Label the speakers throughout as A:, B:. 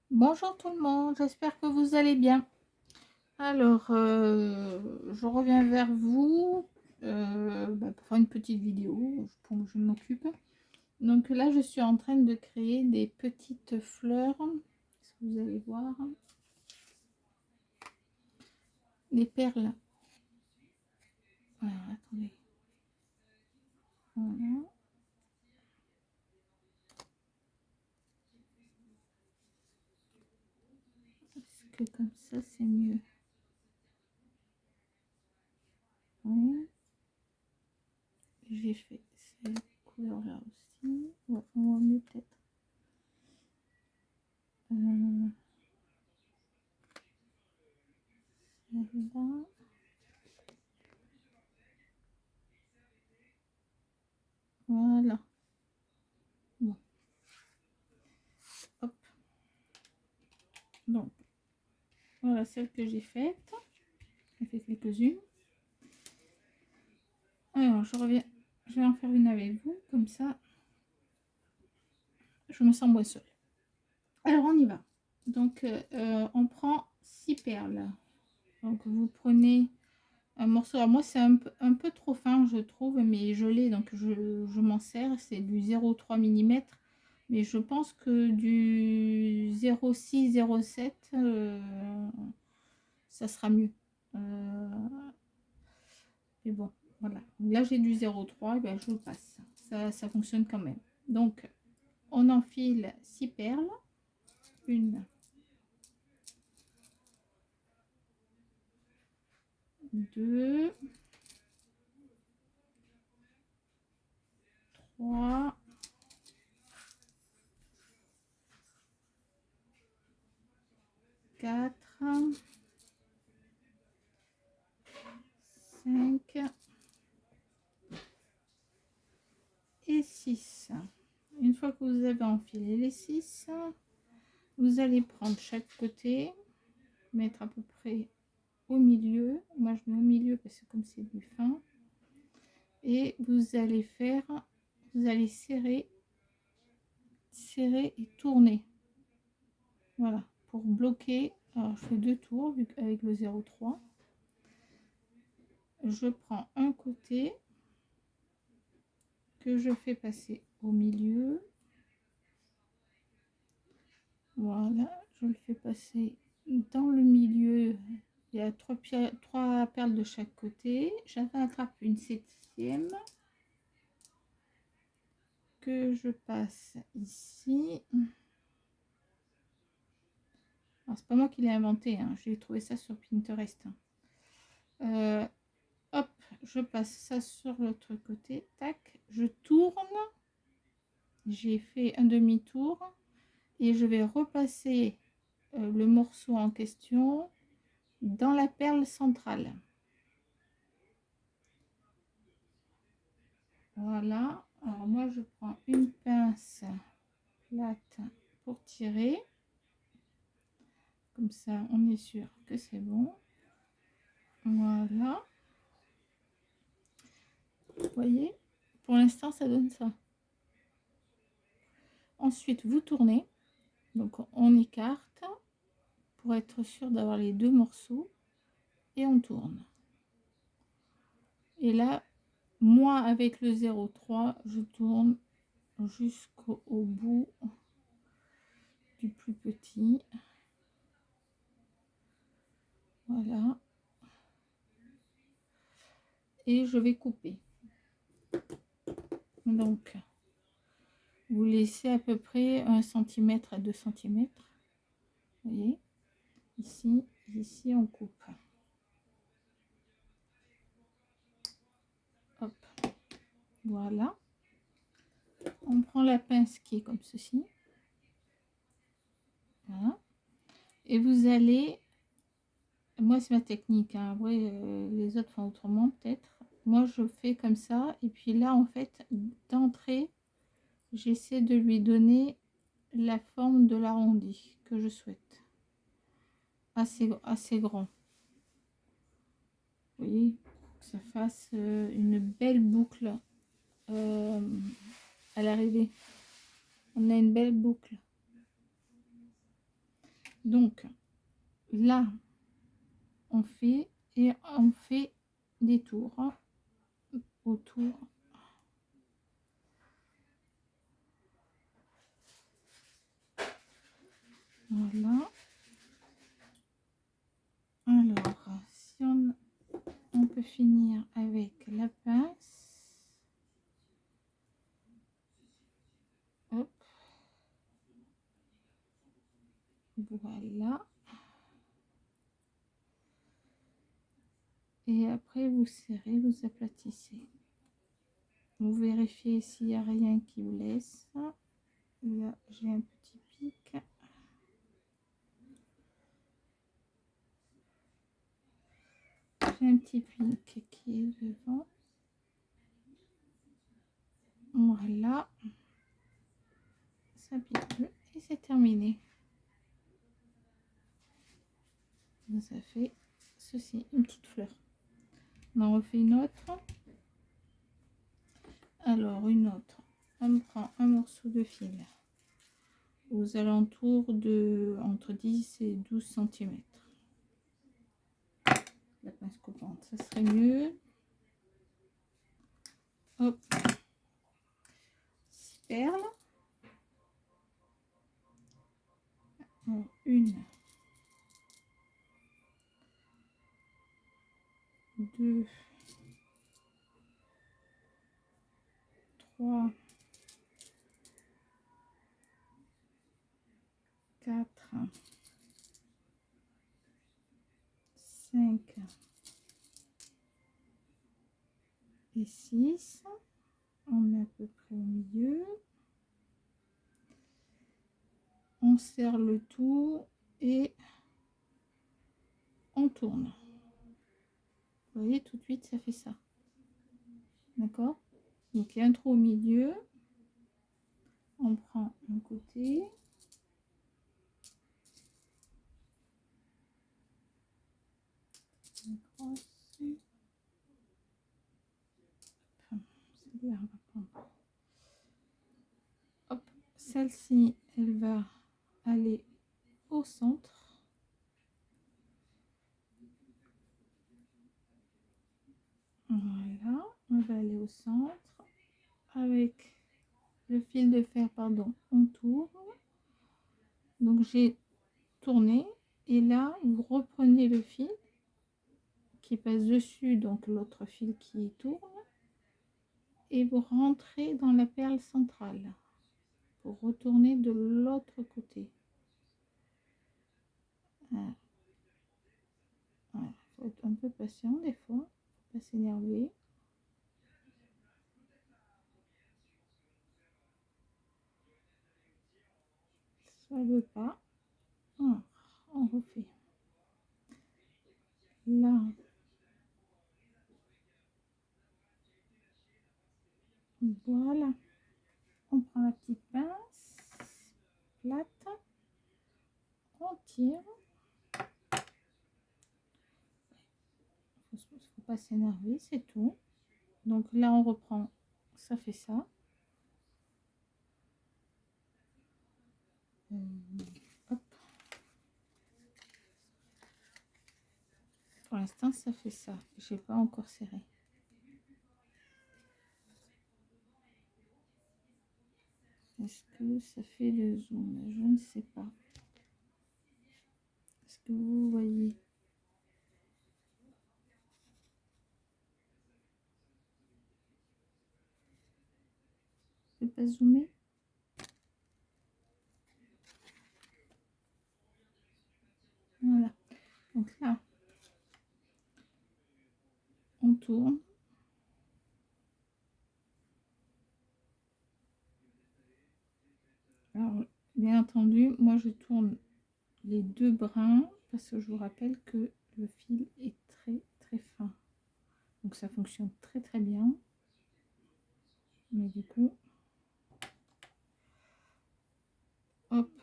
A: Bonjour tout le monde, j'espère que vous allez bien. Alors, je reviens vers vous pour faire une petite vidéo pour que je m'occupe. Donc là, je suis en train de créer des petites fleurs. Est-ce que vous allez voir? Des perles. Alors, attendez. Voilà. Est-ce que comme ça, c'est mieux? Oui. J'ai fait cette couleur-là aussi. Ouais, on va mieux peut-être. Celle-là. Voilà. Bon. Hop. Donc, voilà celle que j'ai faite. J'ai fait quelques-unes. Alors, je reviens. Je vais en faire une avec vous. Comme ça, je me sens moins seule. Alors, on y va. Donc, on prend 6 perles. Donc, vous prenez un morceau. Alors, moi, c'est un peu trop fin, je trouve, mais je l'ai, donc je m'en sers. C'est du 0,3 mm. Mais je pense que du 0,6, 0,7, ça sera mieux. Mais bon, voilà. Là, j'ai du 0,3, et ben, je le passe. Ça fonctionne quand même. Donc, on enfile 6 perles. 1, 2, 3, 4, 5 et 6. Une fois que vous avez enfilé les 6, vous allez prendre chaque côté, mettre à peu près au milieu. Moi, je mets au milieu parce que comme c'est du fin. Et vous allez serrer et tourner. Voilà, pour bloquer. Alors, je fais 2 tours avec le 0,3. Je prends un côté que je fais passer au milieu. Voilà, je le fais passer dans le milieu. Il y a 3 perles de chaque côté. J'attrape une 7e que je passe ici. Alors, c'est pas moi qui l'ai inventé, hein. J'ai trouvé ça sur Pinterest. Hop, je passe ça sur l'autre côté. Tac, je tourne. J'ai fait un demi-tour et je vais repasser le morceau en question dans la perle centrale. Voilà. Alors moi, je prends une pince plate pour tirer. Comme ça, on est sûr que c'est bon. Voilà. Vous voyez, pour l'instant, ça donne ça. Ensuite, vous tournez. Donc, on écarte pour être sûr d'avoir les 2 morceaux. Et on tourne. Et là, moi, avec le 0,3, je tourne jusqu'au bout du plus petit. Voilà. Et je vais couper. Donc, vous laissez à peu près 1 cm à 2 cm. Vous voyez, ici, on coupe. Hop. Voilà. On prend la pince qui est comme ceci. Voilà. Et vous allez... Moi, c'est ma technique, hein. Après, les autres font autrement, peut-être. Moi, je fais comme ça. Et puis là, en fait, d'entrée, j'essaie de lui donner la forme de l'arrondi que je souhaite. Assez grand. Vous voyez, que ça fasse une belle boucle à l'arrivée. On a une belle boucle. Donc là, on fait des tours autour. Voilà. Alors, si on peut finir avec la pince. Hop. Voilà. Et après, vous serrez, vous aplatissez. Vous vérifiez s'il n'y a rien qui blesse. Là, j'ai un petit pic. J'ai un petit pic qui est devant. Voilà. Ça pique plus et c'est terminé. Donc, ça fait ceci, une petite fleur. On en refait une autre. Alors, une autre. On prend un morceau de fil aux alentours de entre 10 et 12 cm. La pince coupante, ça serait mieux. Hop. 6 perles. Alors, 1, 2, 3, 4, 5 et 6. On met à peu près au milieu. On serre le tout et on tourne. Vous voyez, tout de suite, ça fait ça. D'accord? Donc, il y a un trou au milieu. On prend un côté. Enfin, celle-là, on va prendre. Hop, celle-ci, elle va aller au centre. Voilà, on va aller au centre. Avec le fil de fer, pardon, on tourne. Donc, j'ai tourné. Et là, vous reprenez le fil qui passe dessus, donc l'autre fil qui tourne. Et vous rentrez dans la perle centrale pour retourner de l'autre côté. Voilà. Voilà. Faut être un peu patient des fois, faut pas s'énerver. Ça veut pas. Alors, on refait. Là, voilà. On prend la petite pince plate, on tire. Faut pas s'énerver, c'est tout. Donc là, on reprend. Ça fait ça. Hop. Pour l'instant, ça fait ça. J'ai pas encore serré. Est-ce que ça fait le zoom? Je ne sais pas. Est-ce que vous voyez? Je ne peux pas zoomer. Voilà. Donc là, on tourne. Alors, bien entendu, moi je tourne les deux brins parce que je vous rappelle que le fil est très très fin. Donc ça fonctionne très très bien. Mais du coup, hop,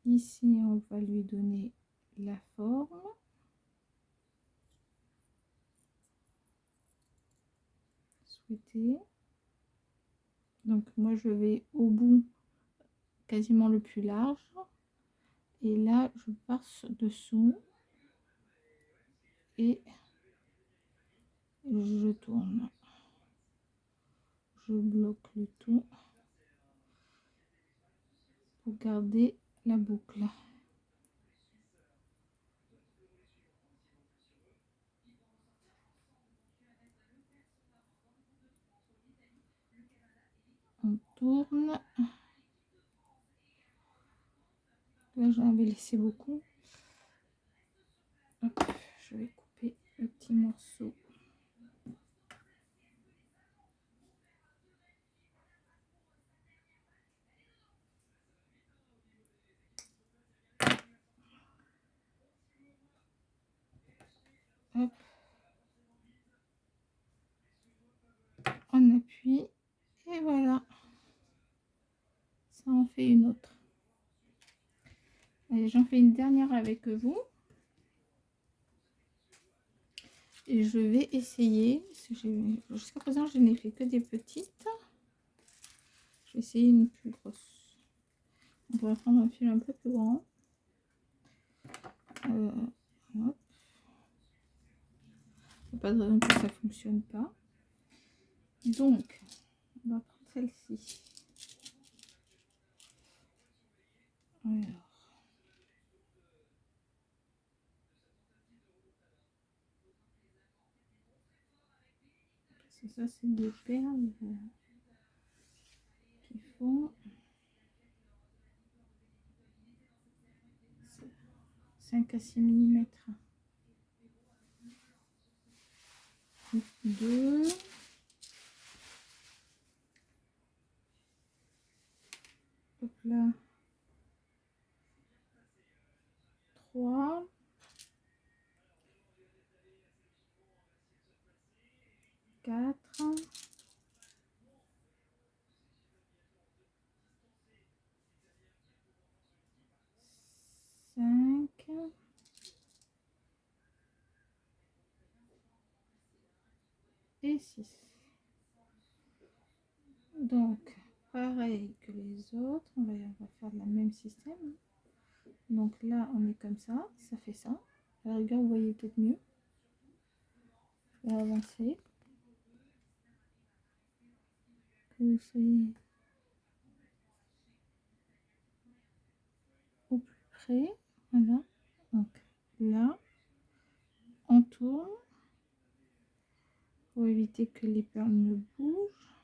A: ici on va lui donner la forme. Souhaitée. Donc moi je vais au bout quasiment le plus large Et là, je passe dessous et je tourne. Je bloque le tout pour garder la boucle. On tourne. Là, j'en avais laissé beaucoup. Hop, je vais couper le petit morceau. Hop. On appuie et voilà. Ça en fait une autre. Allez, j'en fais une dernière avec vous. Et je vais essayer. Jusqu'à présent, je n'ai fait que des petites. Je vais essayer une plus grosse. On va prendre un fil un peu plus grand. Hop. Il n'y a pas de raison que ça ne fonctionne pas. Donc, on va prendre celle-ci. Alors. Ça, c'est des perles qui font 5 à 6 mm. 2. Hop là. 3. 4. 5. Et 6. Donc, pareil que les autres, on va faire le même système. Donc là, on est comme ça fait ça. À la rigueur, vous voyez peut-être mieux. Je vais avancer. Que vous soyez au plus près. Voilà. Donc là, on tourne pour éviter que les perles ne bougent.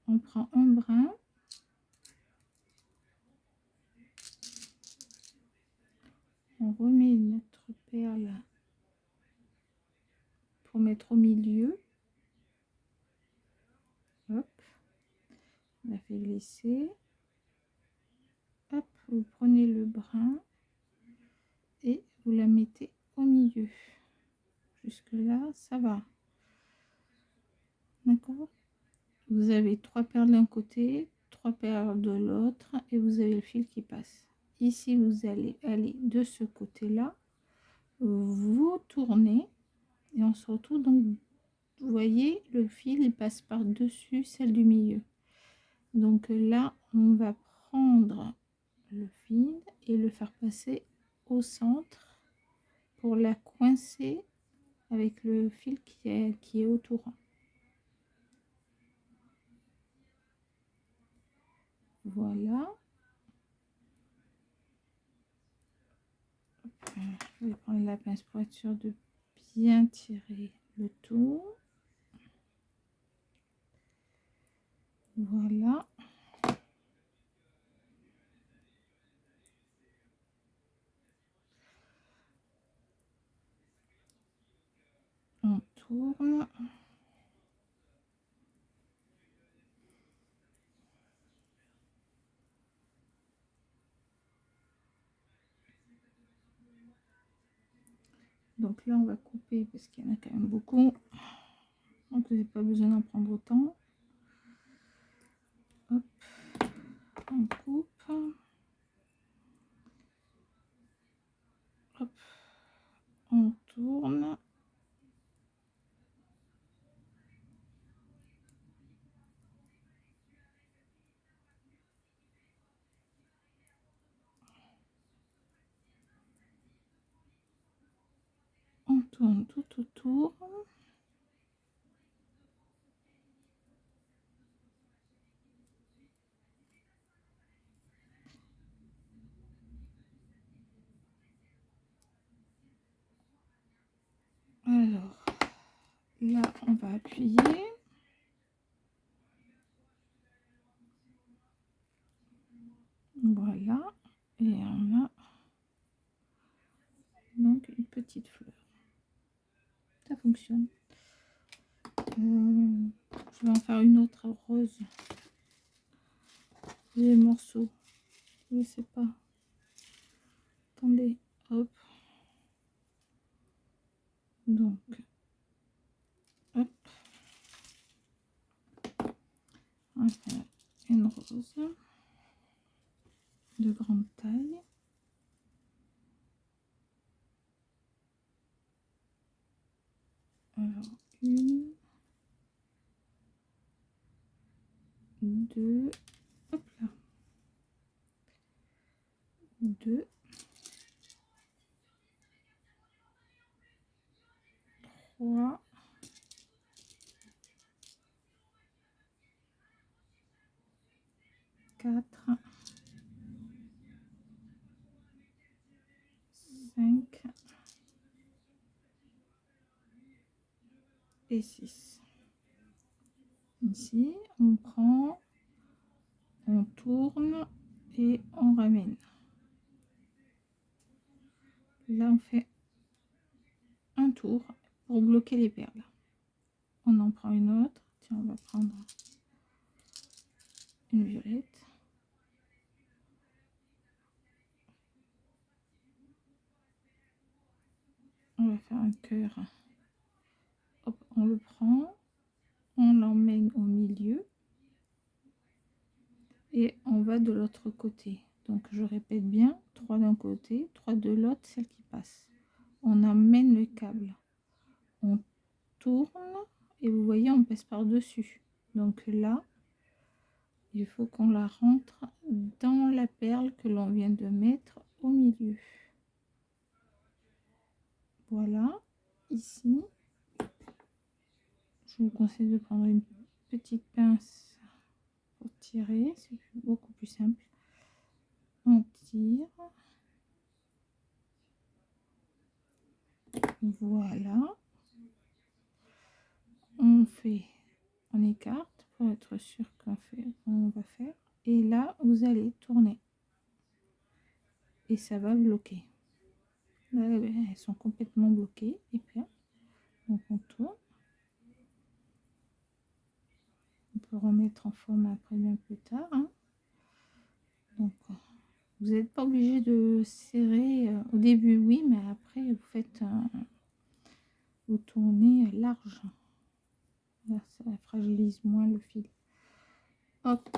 A: On prend un brin. On remet notre perle pour mettre au milieu. Hop. On la fait glisser. Hop, vous prenez le brin et vous la mettez au milieu. Jusque là, ça va. D'accord? Vous avez 3 perles d'un côté, 3 perles de l'autre et vous avez le fil qui passe. Ici, vous allez aller de ce côté-là, vous tournez et on se retrouve donc, vous voyez, le fil il passe par-dessus celle du milieu. Donc là, on va prendre le fil et le faire passer au centre pour la coincer avec le fil qui est autour. Voilà. Je vais prendre la pince pour être sûre de bien tirer le tout. Voilà. On tourne. Donc là, on va couper parce qu'il y en a quand même beaucoup. Donc, vous n'avez pas besoin d'en prendre autant. Hop, on coupe. Hop, on tourne. tourne tout autour. Alors, là, on va appuyer. Voilà. Et on a donc une petite fleur. Ça fonctionne. Je vais en faire une autre rose. Les morceaux. Je sais pas. Attendez. Hop. Donc. Hop. On va faire une rose de grande taille. Alors, une, deux, hop là, deux, trois, quatre, cinq et six. Ici, on prend, on tourne et on ramène. Là, on fait un tour pour bloquer les perles. On en prend une autre. Tiens, on va prendre une violette. On va faire un cœur. Hop, on le prend, on l'emmène au milieu et on va de l'autre côté. Donc, je répète bien, 3 d'un côté, 3 de l'autre, celle qui passe. On emmène le câble, on tourne et vous voyez, on passe par-dessus. Donc là, il faut qu'on la rentre dans la perle que l'on vient de mettre au milieu. Voilà, ici, je vous conseille de prendre une petite pince pour tirer, c'est beaucoup plus simple. On tire. Voilà. On fait, on écarte pour être sûr qu'on va faire. Et là, vous allez tourner. Et ça va bloquer. Là, elles sont complètement bloquées. Et puis, donc on tourne. On peut remettre en forme après bien plus tard. Hein. Donc, vous n'êtes pas obligé de serrer au début, oui, mais après, vous faites, vous tournez large. Là, ça fragilise moins le fil. Hop,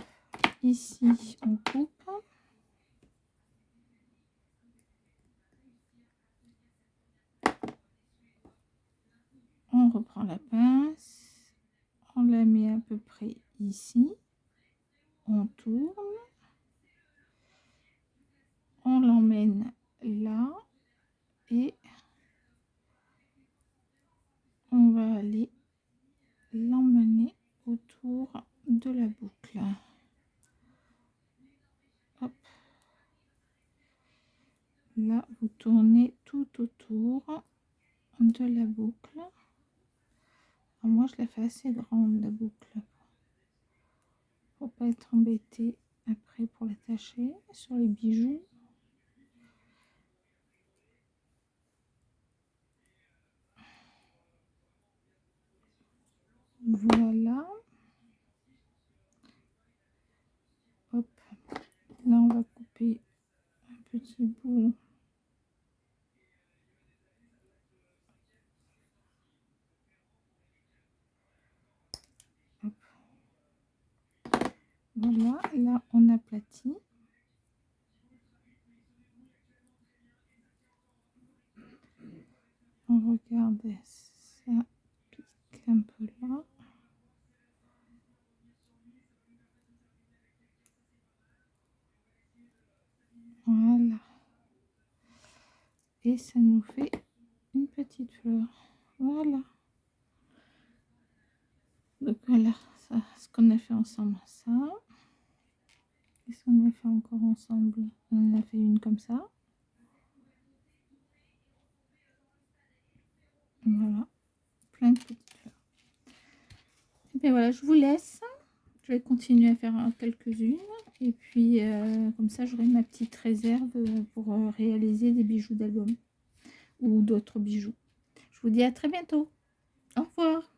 A: ici, on coupe. On reprend la pince, on la met à peu près ici, on tourne, on l'emmène là et on va aller l'emmener autour de la boucle. Hop. Là, vous tournez tout autour de la boucle. Alors moi, je la fais assez grande, la boucle, pour pas être embêtée après pour l'attacher sur les bijoux. Voilà. Hop. Là, on va couper un petit bout. Hop. Voilà, là, on aplatit. On regarde, ça pique un peu là. Voilà. Et ça nous fait une petite fleur. Voilà. Donc voilà, ça, ce qu'on a fait ensemble, ça. Qu'est-ce qu'on a fait encore ensemble? On a fait une comme ça. Voilà, plein de petites fleurs. Et bien voilà, je vous laisse. Je vais continuer à faire quelques-unes. Et puis, comme ça, j'aurai ma petite réserve pour réaliser des bijoux d'album ou d'autres bijoux. Je vous dis à très bientôt. Au revoir.